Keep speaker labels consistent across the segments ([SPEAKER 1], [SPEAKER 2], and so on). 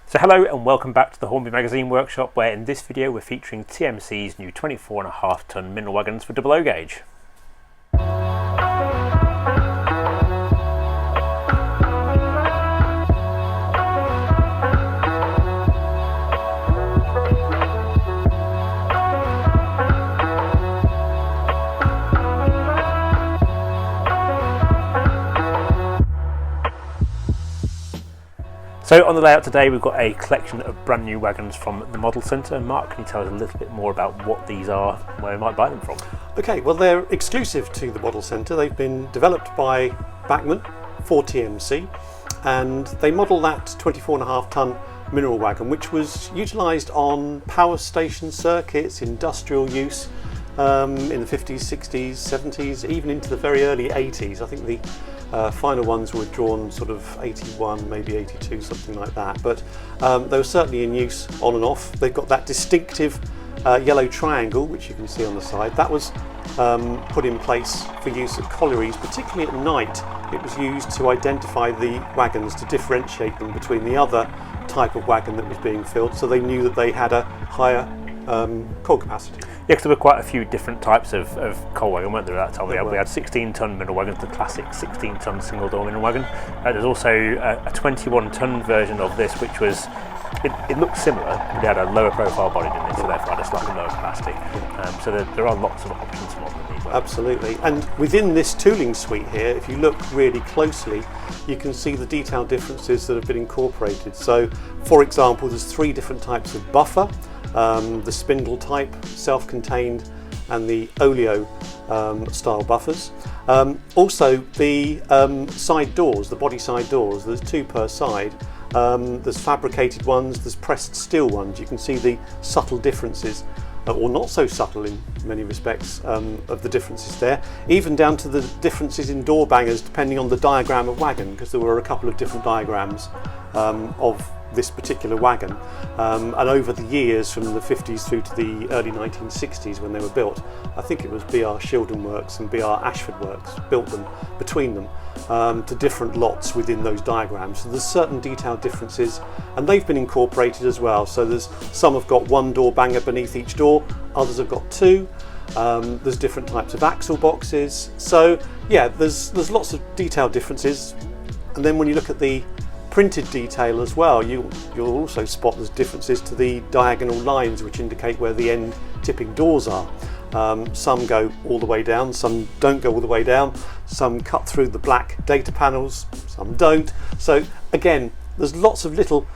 [SPEAKER 1] So hello and welcome back to the Hornby Magazine Workshop, where in this video we're featuring TMC's new 24.5 tonne mineral wagons for double O gauge. So on the layout today we've got a collection of brand new wagons from the Model Centre. Mark, can you tell us a little bit more about what these are and where we might buy them from?
[SPEAKER 2] Okay, well they're exclusive to the Model Centre. They've been developed by Bachmann for TMC, and they model that 24.5 tonne mineral wagon, which was utilised on power station circuits, industrial use in the 50s, 60s, 70s, even into the very early 80s. I think the final ones were drawn sort of 81, maybe 82, something like that, but they were certainly in use on and off. They've got that distinctive yellow triangle, which you can see on the side. That was put in place for use at collieries, particularly at night. It was used to identify the wagons, to differentiate them between the other type of wagon that was being filled, so they knew that they had a higher coal capacity.
[SPEAKER 1] Yeah, because there were quite a few different types of coal wagon, weren't there, at that time? We had 16 tonne mineral wagons, the classic 16 tonne single door mineral wagon. There's also a 21 tonne version of this, which was, it looked similar, but it had a lower profile body, didn't it? So therefore had a slightly lower capacity. So there are lots of options for modelling these wagons.
[SPEAKER 2] Absolutely, and within this tooling suite here, if you look really closely, you can see the detailed differences that have been incorporated. So, for example, there's 3 different types of buffer. The spindle type, self-contained, and the oleo style buffers. Also the side doors, the body side doors, there's 2 per side. There's fabricated ones, there's pressed steel ones. You can see the subtle differences, or not so subtle in many respects, of the differences there, even down to the differences in door bangers depending on the diagram of wagon, because there were a couple of different diagrams of this particular wagon, and over the years from the 50s through to the early 1960s when they were built, I think it was BR Shildon Works and BR Ashford Works built them, between them, to different lots within those diagrams. So there's certain detailed differences, and they've been incorporated as well. So there's some have got 1 door banger beneath each door, others have got 2. There's different types of axle boxes. So yeah, there's lots of detailed differences. And then when you look at the printed detail as well, you'll also spot there's differences to the diagonal lines which indicate where the end tipping doors are. Some go all the way down, some don't go all the way down, some cut through the black data panels, some don't. So again, there's lots of little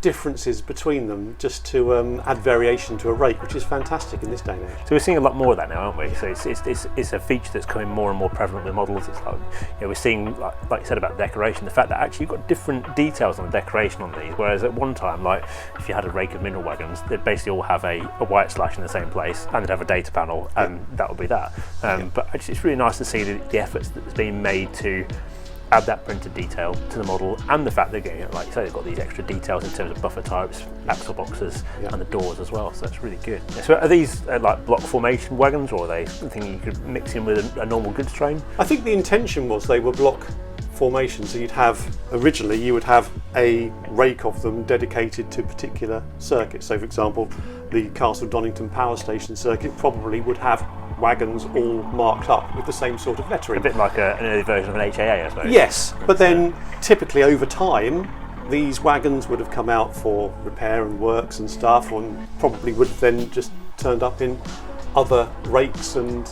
[SPEAKER 2] differences between them, just to add variation to a rake, which is fantastic in this day and age.
[SPEAKER 1] So we're seeing a lot more of that now, aren't we? So it's a feature that's becoming more and more prevalent with models. It's like, we're seeing, like you said about decoration, the fact that actually you've got different details on the decoration on these, whereas at one time, like if you had a rake of mineral wagons, they'd basically all have a white slash in the same place, and they'd have a data panel, and that would be that. But actually it's really nice to see the efforts that's being made to add that printed detail to the model, and the fact that, like you say, they've got these extra details in terms of buffer types, axle boxes, and the doors as well. So that's really good. So are these like block formation wagons, or are they something you could mix in with a normal goods train?
[SPEAKER 2] I think the intention was they were block formation, so originally you would have a rake of them dedicated to particular circuits. So for example, the Castle Donington power station circuit probably would have wagons all marked up with the same sort of lettering.
[SPEAKER 1] A bit like an early version of an HAA, I suppose.
[SPEAKER 2] Yes, but then typically over time these wagons would have come out for repair and works and stuff, and probably would have then just turned up in other rakes, and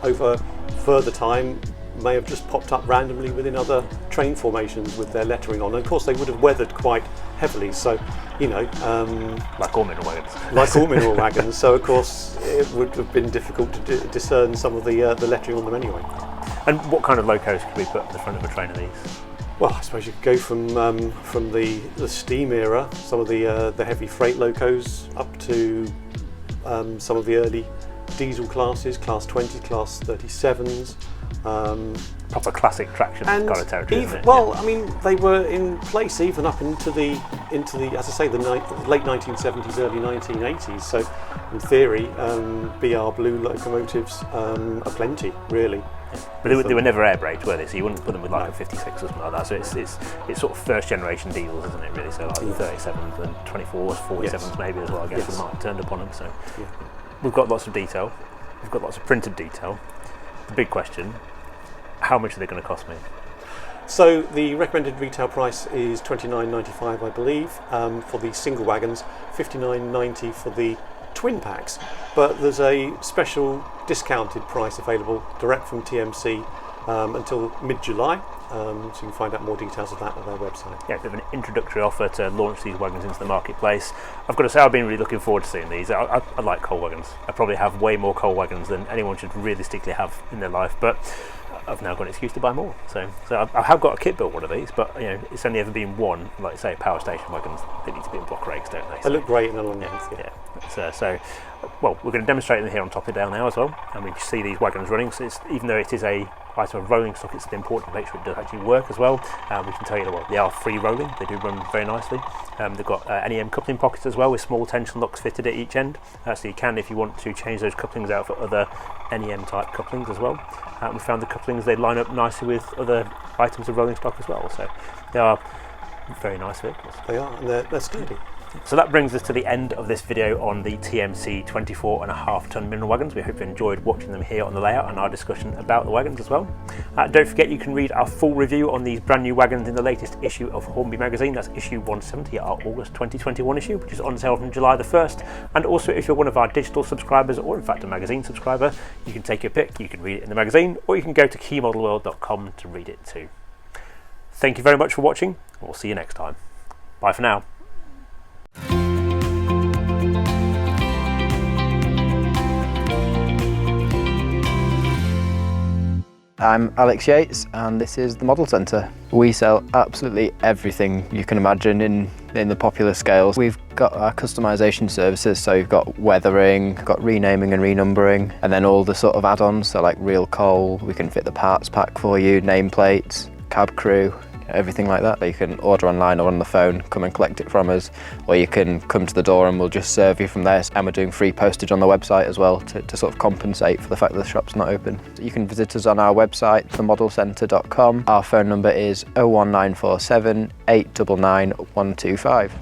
[SPEAKER 2] over further time may have just popped up randomly within other train formations with their lettering on. And of course they would have weathered quite heavily, so
[SPEAKER 1] like all mineral wagons.
[SPEAKER 2] Like all mineral wagons, so of course it would have been difficult to discern some of the lettering on them anyway.
[SPEAKER 1] And what kind of locos could we put at the front of a train of these?
[SPEAKER 2] Well, I suppose you could go from the steam era, some of the heavy freight locos, up to some of the early diesel classes, class 20, class 37s.
[SPEAKER 1] Proper classic traction kind of territory, isn't it?
[SPEAKER 2] Well, I mean, they were in place even up into the as I say, the late 1970s, early 1980s. So, in theory, BR Blue locomotives are plenty, really.
[SPEAKER 1] But they were never air braked, were they? So you wouldn't put them with like a 56 or something like that. So it's sort of first generation diesels, isn't it? Really. So like the 37s and 24s, 47s maybe as well. I guess we might have turned upon them. So we've got lots of detail. We've got lots of printed detail. The big question: how much are they going to cost me?
[SPEAKER 2] So the recommended retail price is £29.95, I believe, for the single wagons, £59.90 for the twin packs. But there's a special discounted price available direct from TMC until mid-July. So you can find out more details of that on their website.
[SPEAKER 1] Yeah, a bit of an introductory offer to launch these wagons into the marketplace. I've got to say, I've been really looking forward to seeing these. I like coal wagons. I probably have way more coal wagons than anyone should realistically have in their life, but I've now got an excuse to buy more. So I have got a kit built one of these, but it's only ever been one. Like say, power station wagons, they need to be in block rakes, don't they?
[SPEAKER 2] They look great in the long length.
[SPEAKER 1] Well, we're going to demonstrate them here on Topley Dale now as well, and we can see these wagons running. So even though it is a item of rolling stock, it's important to make sure it does actually work as well. We can tell you that they are free rolling. They do run very nicely. They've got NEM coupling pockets as well with small tension locks fitted at each end. So you can, if you want to, change those couplings out for other NEM type couplings as well. We found the couplings, they line up nicely with other items of rolling stock as well. So they are very nice vehicles.
[SPEAKER 2] They are, and they're sturdy.
[SPEAKER 1] So that brings us to the end of this video on the TMC 24.5 tonne mineral wagons. We hope you enjoyed watching them here on the layout and our discussion about the wagons as well. Don't forget you can read our full review on these brand new wagons in the latest issue of Hornby Magazine. That's issue 170, our August 2021 issue, which is on sale from July the 1st. And also if you're one of our digital subscribers, or in fact a magazine subscriber, you can take your pick. You can read it in the magazine, or you can go to keymodelworld.com to read it too. Thank you very much for watching, and we'll see you next time. Bye for now.
[SPEAKER 3] I'm Alex Yates and this is the Model Centre. We sell absolutely everything you can imagine in the popular scales. We've got our customisation services, so you've got weathering, got renaming and renumbering, and then all the sort of add-ons, so like real coal, we can fit the parts pack for you, nameplates, cab crew, everything like that. You can order online or on the phone, come and collect it from us, or you can come to the door and we'll just serve you from there. And we're doing free postage on the website as well to sort of compensate for the fact that the shop's not open. You can visit us on our website, themodelcentre.com. Our phone number is 01947 899 125.